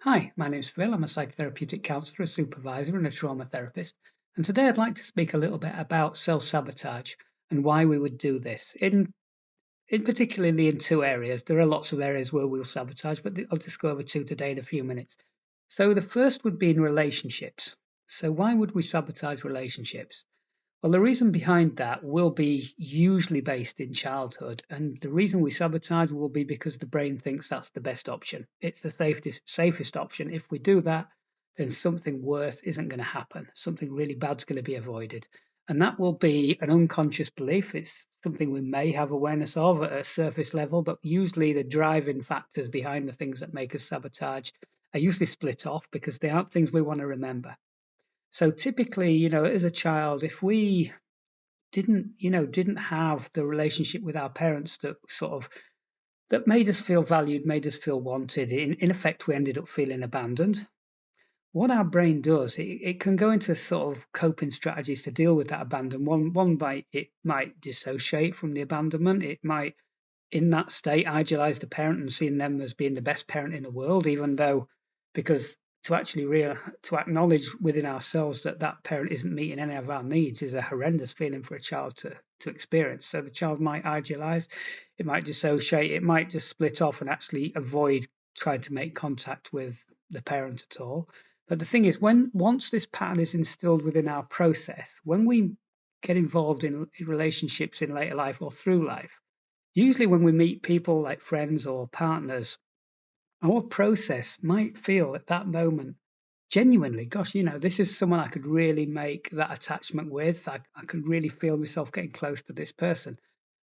Hi, my name's Phil. I'm a psychotherapeutic counsellor, a supervisor, and a trauma therapist. And today I'd like to speak a little bit about self-sabotage and why we would do this. In particularly in two areas. There are lots of areas where we'll sabotage, but I'll just go over two today in a few minutes. So the first would be in relationships. So why would we sabotage relationships? Well, the reason behind that will be usually based in childhood. And the reason we sabotage will be because the brain thinks that's the best option. It's the safest option. If we do that, then something worse isn't going to happen. Something really bad's going to be avoided. And that will be an unconscious belief. It's something we may have awareness of at a surface level, but usually the driving factors behind the things that make us sabotage are usually split off because they aren't things we want to remember. So typically, as a child, if we didn't have the relationship with our parents that made us feel valued, made us feel wanted, in effect, we ended up feeling abandoned. What our brain does, it can go into sort of coping strategies to deal with that abandonment. One might it might dissociate from the abandonment. It might, in that state, idealize the parent and seeing them as being the best parent in the world, even though, because to acknowledge within ourselves that that parent isn't meeting any of our needs is a horrendous feeling for a child to experience. So the child might idealize, it might dissociate, it might just split off and actually avoid trying to make contact with the parent at all. But the thing is, when once this pattern is instilled within our process, when we get involved in relationships in later life or through life, usually when we meet people like friends or partners, our process might feel at that moment genuinely, gosh, this is someone I could really make that attachment with. I could really feel myself getting close to this person.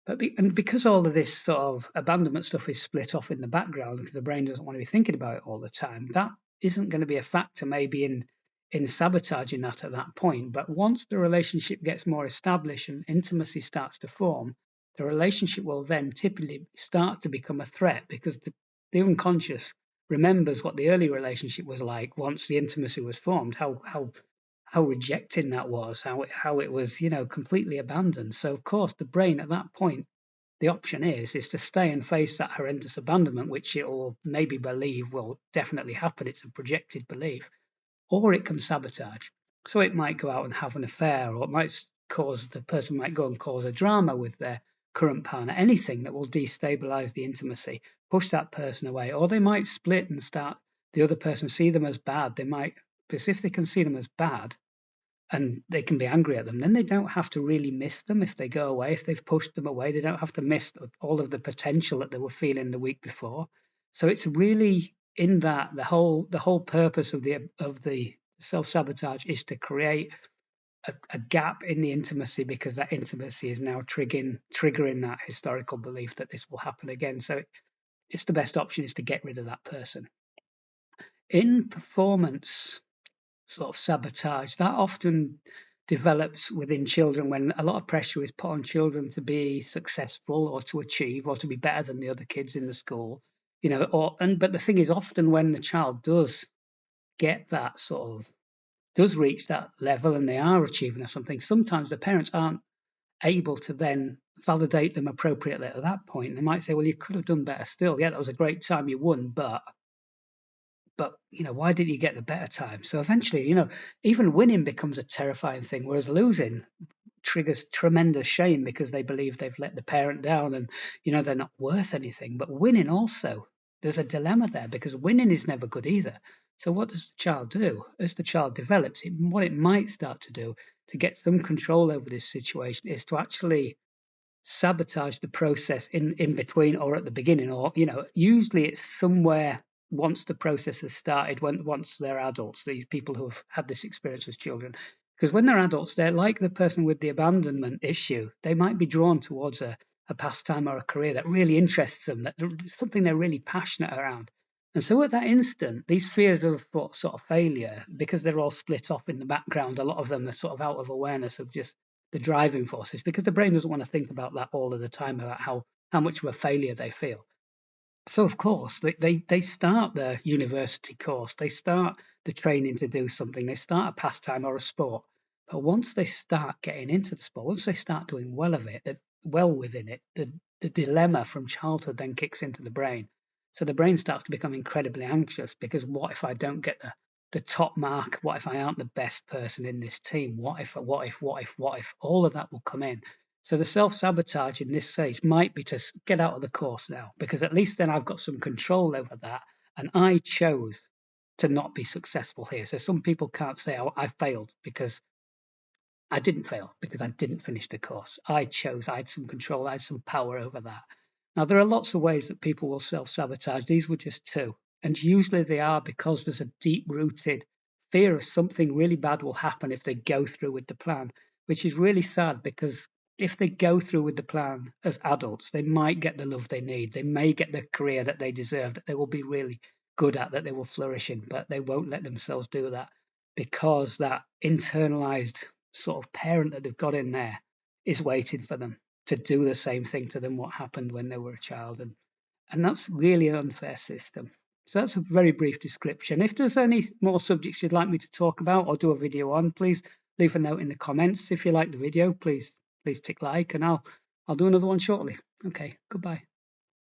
And because all of this sort of abandonment stuff is split off in the background because the brain doesn't want to be thinking about it all the time, that isn't going to be a factor maybe in sabotaging that at that point. But once the relationship gets more established and intimacy starts to form, the relationship will then typically start to become a threat because the unconscious remembers what the early relationship was like once the intimacy was formed, how rejecting that was, how it was, completely abandoned. So of course the brain at that point, the option is to stay and face that horrendous abandonment, which it will maybe believe will definitely happen. It's a projected belief, or it can sabotage. So it might go out and have an affair, or it might cause the person might go and cause a drama with their current partner, anything that will destabilize the intimacy, push that person away, or they might split and start the other person see them as bad. They might, because if they can see them as bad, and they can be angry at them, then they don't have to really miss them if they go away. If they've pushed them away, they don't have to miss all of the potential that they were feeling the week before. So it's really in that the whole purpose of the self sabotage is to create a gap in the intimacy because that intimacy is now triggering that historical belief that this will happen again. So it's the best option is to get rid of that person. In performance sort of sabotage that often develops within children when a lot of pressure is put on children to be successful or to achieve or to be better than the other kids in the school, but the thing is, often when the child does get that sort of does reach that level and they are achieving or something, sometimes the parents aren't able to then validate them appropriately at that point. They might say, well, you could have done better still. Yeah, that was a great time you won, but why didn't you get the better time? So eventually, even winning becomes a terrifying thing, whereas losing triggers tremendous shame because they believe they've let the parent down and they're not worth anything. But winning also, there's a dilemma there because winning is never good either. So what does the child do as the child develops? What it might start to do to get some control over this situation is to actually sabotage the process in between or at the beginning, or usually it's somewhere once the process has started, once they're adults, these people who have had this experience as children, because when they're adults, they're like the person with the abandonment issue. They might be drawn towards a pastime or a career that really interests them, that something they're really passionate around. And so at that instant, these fears of what sort of failure, because they're all split off in the background, a lot of them are sort of out of awareness of just the driving forces, because the brain doesn't want to think about that all of the time, about how much of a failure they feel. So of course they start their university course, they start the training to do something, they start a pastime or a sport. But once they start getting into the sport, once they start doing well within it, the dilemma from childhood then kicks into the brain. So the brain starts to become incredibly anxious because what if I don't get the top mark? What if I aren't the best person in this team? What if? All of that will come in. So the self-sabotage in this stage might be to get out of the course now, because at least then I've got some control over that. And I chose to not be successful here. So some people can't say, oh, I failed, because I didn't fail, because I didn't finish the course. I chose, I had some control, I had some power over that. Now, there are lots of ways that people will self-sabotage. These were just two. And usually they are because there's a deep-rooted fear of something really bad will happen if they go through with the plan, which is really sad, because if they go through with the plan as adults, they might get the love they need. They may get the career that they deserve, that they will be really good at, that they will flourish in, but they won't let themselves do that, because that internalized sort of parent that they've got in there is waiting for them to do the same thing to them what happened when they were a child. And that's really an unfair system. So that's a very brief description. If there's any more subjects you'd like me to talk about or do a video on, please leave a note in the comments. If you like the video, please tick like, and I'll do another one shortly. Okay, goodbye.